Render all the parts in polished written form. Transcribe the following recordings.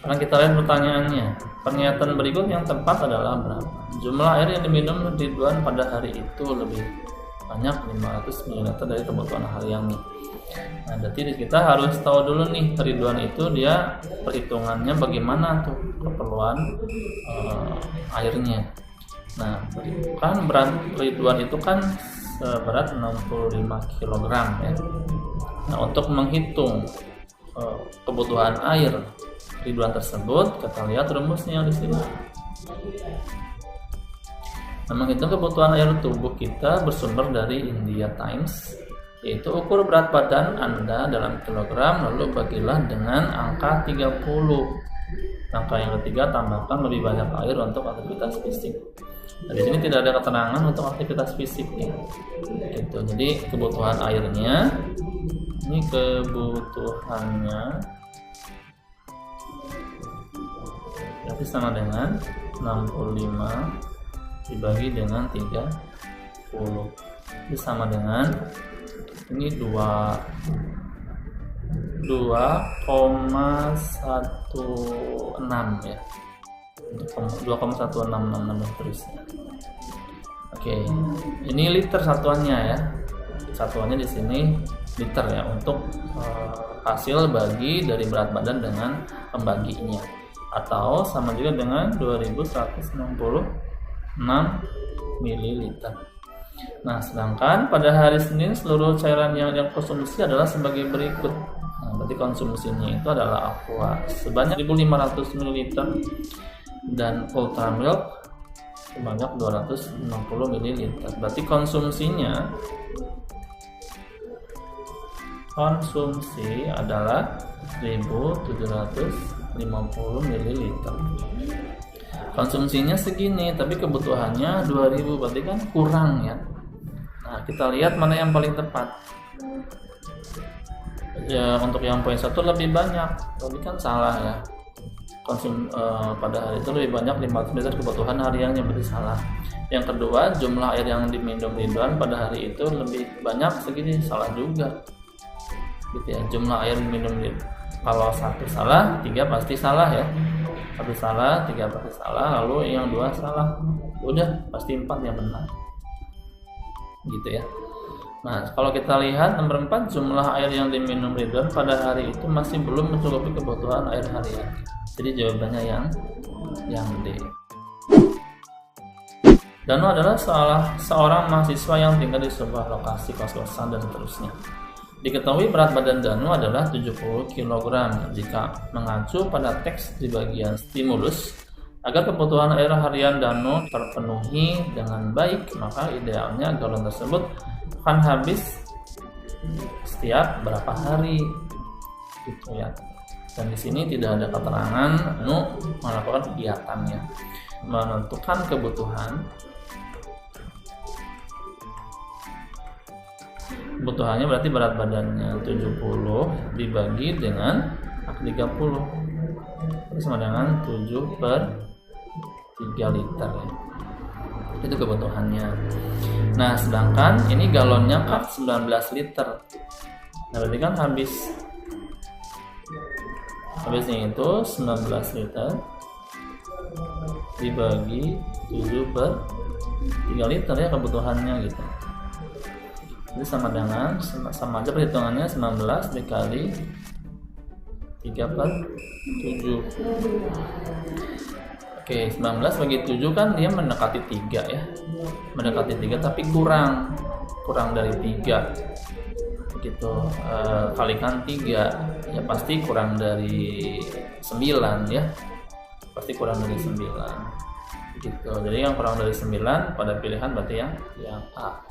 Sekarang kita lihat pertanyaannya. Pernyataan berikut yang tepat adalah berapa? Jumlah air yang diminum Ridwan pada hari itu lebih banyak 500 ml dari kebutuhan hariannya. Nah, berarti kita harus tahu dulu nih Ridwan itu dia perhitungannya bagaimana tuh keperluan airnya. Nah, kan berat Ridwan itu kan berat 65 kg ya. Nah, untuk menghitung kebutuhan air Ridwan tersebut, kita lihat rumusnya di sini. Nah, menghitung kebutuhan air tubuh kita bersumber dari India Times, yaitu ukur berat badan Anda dalam kilogram lalu bagilah dengan angka 30. Angka yang ketiga tambahkan lebih banyak air untuk aktivitas fisik. Nah, di sini tidak ada keterangan untuk aktivitas fisik ya. Gitu. Jadi kebutuhan airnya ini kebutuhannya berarti sama dengan 65 dibagi dengan 30. Ini sama dengan ini 2,16 ya. 2,1666 terusnya. Oke, ini liter satuannya ya. Satuannya di sini liter ya untuk hasil bagi dari berat badan dengan pembaginya, atau sama juga dengan 2166 ml. Nah, sedangkan pada hari Senin seluruh cairan yang dikonsumsi adalah sebagai berikut. Nah, berarti konsumsinya itu adalah aqua sebanyak 1500 ml dan ultra milk sebanyak 260 ml. Berarti konsumsi adalah 1750 ml. Konsumsinya segini, tapi kebutuhannya 2000, berarti kan kurang ya. Nah, kita lihat mana yang paling tepat. Ya, untuk yang poin 1 lebih banyak, tapi kan salah ya. Pada hari itu lebih banyak 500 ml kebutuhan hariannya, berarti salah. Yang kedua, jumlah air yang diminum Ridwan pada hari itu lebih banyak segini, salah juga. Gitu ya, jumlah air diminum kalau 1 salah, 3 pasti salah ya. 1 salah, 3 pasti salah, lalu yang 2 salah, udah pasti 4 yang benar. Gitu ya. Nah, kalau kita lihat nomor 4, jumlah air yang diminum Ridwan pada hari itu masih belum mencukupi kebutuhan air harian. Jadi jawabannya yang D. Danu adalah seorang mahasiswa yang tinggal di sebuah lokasi kos-kosan dan seterusnya. Diketahui berat badan Danu adalah 70 kg. Jika mengacu pada teks di bagian stimulus, agar kebutuhan air harian Danu terpenuhi dengan baik, maka idealnya galon tersebut akan habis setiap berapa hari, gitu ya. Dan di sini tidak ada keterangan Danu melakukan kegiatannya. Menentukan kebutuhannya berarti berat badannya 70 dibagi dengan 30, itu sama dengan 7/3 liter ya. Itu kebutuhannya. Nah, sedangkan ini galonnya kan 19 liter. Nah, berarti kan habisnya itu 19 liter dibagi 7/3 liter ya kebutuhannya gitu. Jadi sama aja perhitungannya 19 dikali 3/7. Oke, 19 bagi 7 kan dia mendekati 3 ya. Mendekati 3 tapi kurang dari 3. Gitu. Kalikan 3 ya pasti kurang dari 9 ya. Pasti kurang dari 9. Gitu. Jadi yang kurang dari 9 pada pilihan berarti yang A.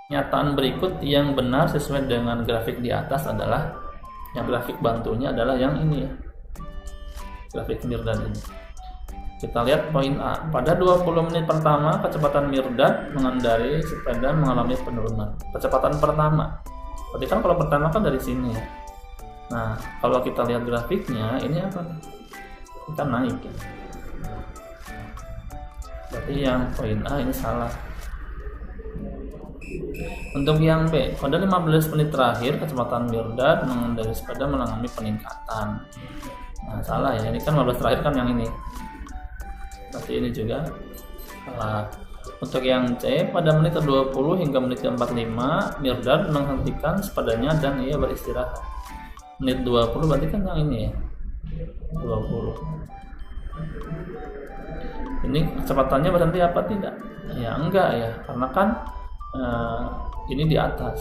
Nyataan berikut yang benar sesuai dengan grafik di atas adalah, yang grafik bantunya adalah yang ini ya, grafik Mirdad ini. Kita lihat poin A. Pada 20 menit pertama, kecepatan Mirdad mengendarai sepeda mengalami penurunan. Kecepatan pertama. Berarti kan kalau pertama kan dari sini ya. Nah, kalau kita lihat grafiknya, ini apa? Kita naik ya. Berarti yang poin A ini salah. Untuk yang B, pada 15 menit terakhir kecepatan Mirdad mengendarai sepeda mengalami peningkatan. Nah, salah ya, ini kan 15 terakhir kan yang ini. Berarti ini juga salah. Untuk yang C, pada menit ke-20 hingga menit ke-45 Mirdad menghentikan sepedanya dan ia beristirahat. Menit 20 berarti kan yang ini ya, 20. Ini kecepatannya berhenti apa tidak? Ya enggak ya, karena kan ini di atas,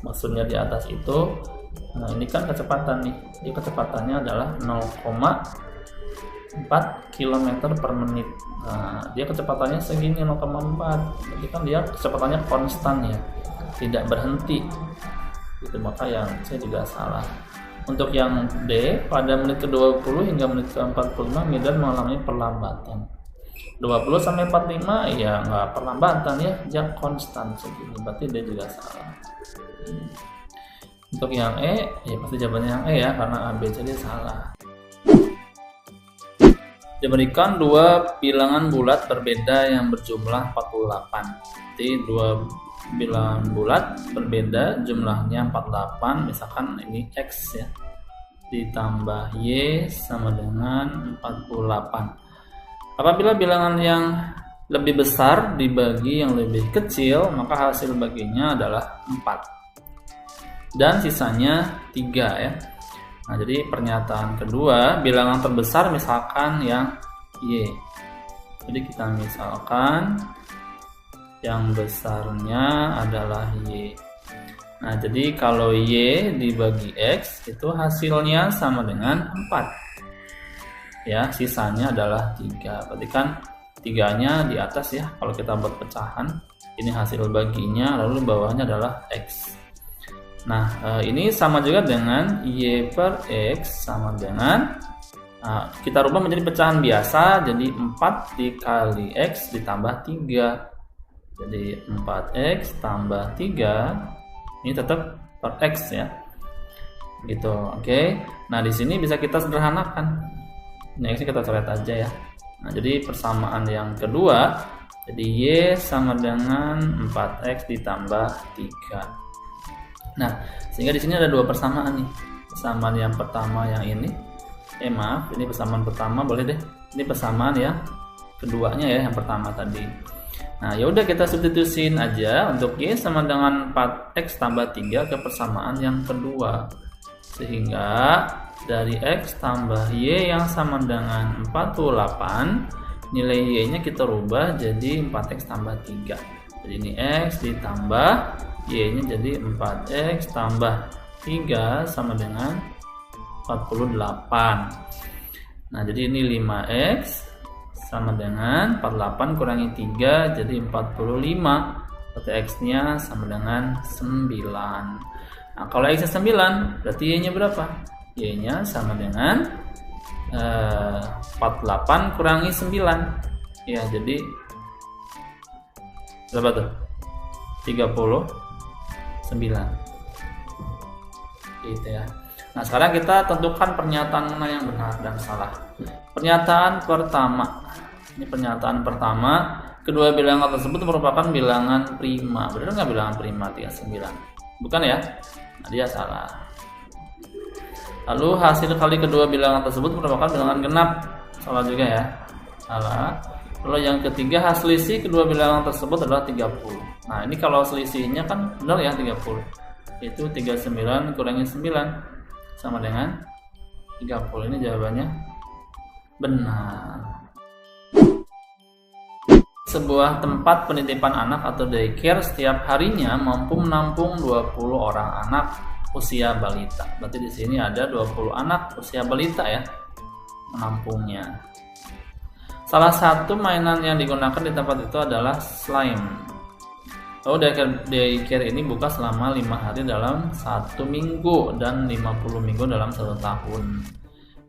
maksudnya di atas itu, nah ini kan kecepatan nih, jadi kecepatannya adalah 0,4 km per menit. Nah, dia kecepatannya segini 0,4, jadi kan dia kecepatannya konstan ya, tidak berhenti. Itu maka yang C juga salah. Untuk yang D, pada menit ke-20 hingga menit ke-45 Mirdad mengalami perlambatan. 20 sampai 45 ya nggak perlambatan ya, dia konstan segini, berarti dia juga salah. Untuk yang E, ya pasti jawabannya yang E ya, karena A, B, C dia salah. Diberikan dua bilangan bulat berbeda yang berjumlah 48. Jadi dua bilangan bulat berbeda jumlahnya 48, misalkan ini X ya, ditambah Y sama dengan 48. Apabila bilangan yang lebih besar dibagi yang lebih kecil, maka hasil baginya adalah 4 dan sisanya 3 ya. Nah, jadi pernyataan kedua, bilangan terbesar misalkan yang Y. Jadi kita misalkan yang besarnya adalah Y. Nah, jadi kalau Y dibagi X itu hasilnya sama dengan 4. Ya, sisanya adalah 3. Berarti kan 3-nya di atas ya. Kalau kita buat pecahan, ini hasil baginya, lalu bawahnya adalah X. Nah, ini sama juga dengan Y per X sama dengan, kita rubah menjadi pecahan biasa, jadi 4 dikali X ditambah 3. Jadi 4X tambah 3, ini tetap per X ya. Gitu, oke. Nah, di sini bisa kita sederhanakan. Ini X kita coret aja ya. Nah, jadi persamaan yang kedua, jadi Y sama dengan 4X ditambah 3. Nah, sehingga di sini ada dua persamaan nih. Persamaan yang pertama yang ini, maaf, ini persamaan pertama boleh deh. Ini persamaan yang keduanya ya, yang pertama tadi. Nah, ya udah kita substitusiin aja untuk Y sama dengan 4X tambah 3 ke persamaan yang kedua. Sehingga dari X tambah Y yang sama dengan 48, nilai Y-nya kita rubah jadi 4X tambah 3. Jadi ini X ditambah Y-nya jadi 4X tambah 3 sama dengan 48. Nah, jadi ini 5X sama dengan 48 kurangi 3 jadi 45. Berarti X-nya sama dengan 9. Nah, kalau X-nya 9, berarti Y-nya berapa? Y-nya sama dengan 48 kurangi 9. Ya, jadi berapa tuh? 39. Gitu ya. Nah, sekarang kita tentukan pernyataan mana yang benar dan salah. Pernyataan pertama. Ini pernyataan pertama, kedua bilangan tersebut merupakan bilangan prima. Benar nggak bilangan prima 39? Bukan ya? Nah, dia salah. Lalu hasil kali kedua bilangan tersebut merupakan bilangan genap. Salah juga ya. Salah. Lalu yang ketiga, hasil selisih kedua bilangan tersebut adalah 30. Nah, ini kalau selisihnya kan benar ya 30. Itu 39 kurangi 9 sama dengan 30. Ini jawabannya benar. Sebuah tempat penitipan anak atau daycare setiap harinya mampu menampung 20 orang anak usia balita. Berarti di sini ada 20 anak usia balita ya menampungnya. Salah satu mainan yang digunakan di tempat itu adalah slime. Lalu daycare ini buka selama 5 hari dalam 1 minggu dan 50 minggu dalam 1 tahun.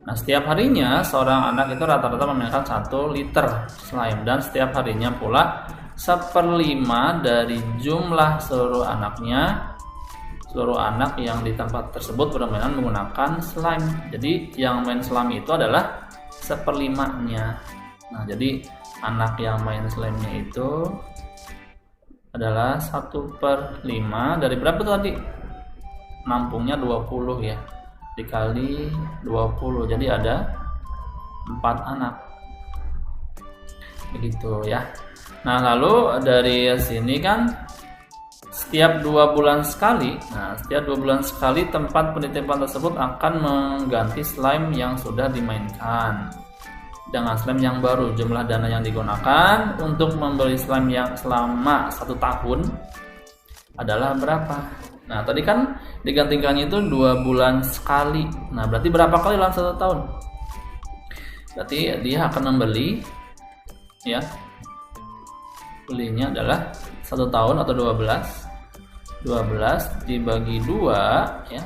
Nah, setiap harinya seorang anak itu rata-rata memainkan 1 liter slime dan setiap harinya pula 1/5 dari jumlah seluruh anaknya. Seluruh anak yang di tempat tersebut bermain menggunakan slime. Jadi yang main slime itu adalah 1/5-nya. Nah, jadi anak yang main slime-nya itu adalah 1/5 dari berapa tadi? Nampungnya 20 ya, dikali 20, jadi ada 4 anak. Begitu ya. Nah, lalu dari sini kan setiap 2 bulan sekali, setiap 2 bulan sekali tempat penitipan tersebut akan mengganti slime yang sudah dimainkan dengan slime yang baru. Jumlah dana yang digunakan untuk membeli slime yang selama 1 tahun adalah berapa? Nah, tadi kan digantikannya itu 2 bulan sekali. Nah, berarti berapa kali dalam 1 tahun? Berarti dia akan membeli, ya, belinya adalah 1 tahun atau 12 dibagi 2 ya.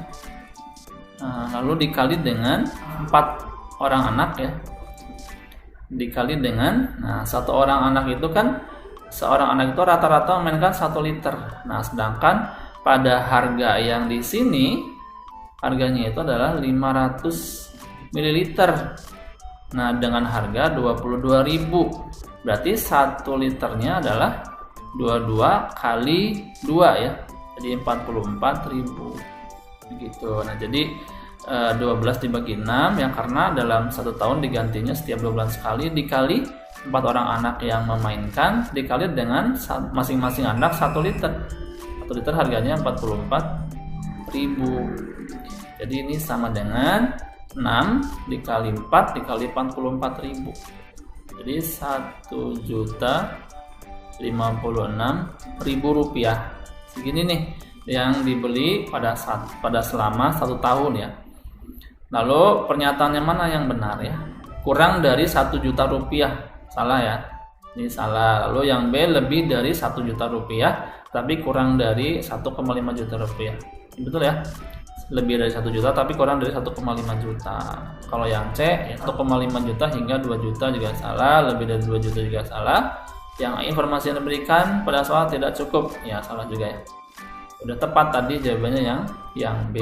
Nah, lalu dikali dengan 4 orang anak ya, dikali dengan, satu orang anak itu kan, seorang anak itu rata-rata memainkan 1 liter. Nah, sedangkan pada harga yang di sini harganya itu adalah 500 ml. Nah, dengan harga 22.000, berarti 1 liternya adalah 22 kali 2 ya, jadi 44.000 begitu. Nah, jadi 12 dibagi 6 ya, karena dalam 1 tahun digantinya setiap 2 bulan sekali, dikali 4 orang anak yang memainkan, dikali dengan masing-masing anak 1 liter. 1 liter harganya 44.000. Jadi ini sama dengan 6 dikali 4 dikali 44.000. Jadi 1.056.000 rupiah. Segini nih yang dibeli pada selama 1 tahun ya. Lalu pernyataannya mana yang benar ya? Kurang dari 1 juta rupiah. Salah ya. Ini salah. Lalu yang B, lebih dari 1 juta rupiah tapi kurang dari 1,5 juta rupiah. Betul ya? Lebih dari 1 juta tapi kurang dari 1,5 juta. Kalau yang C, 1,5 juta hingga 2 juta juga salah, lebih dari 2 juta juga salah. Yang informasi yang diberikan pada soal tidak cukup, ya salah juga ya. Udah tepat tadi jawabannya yang B.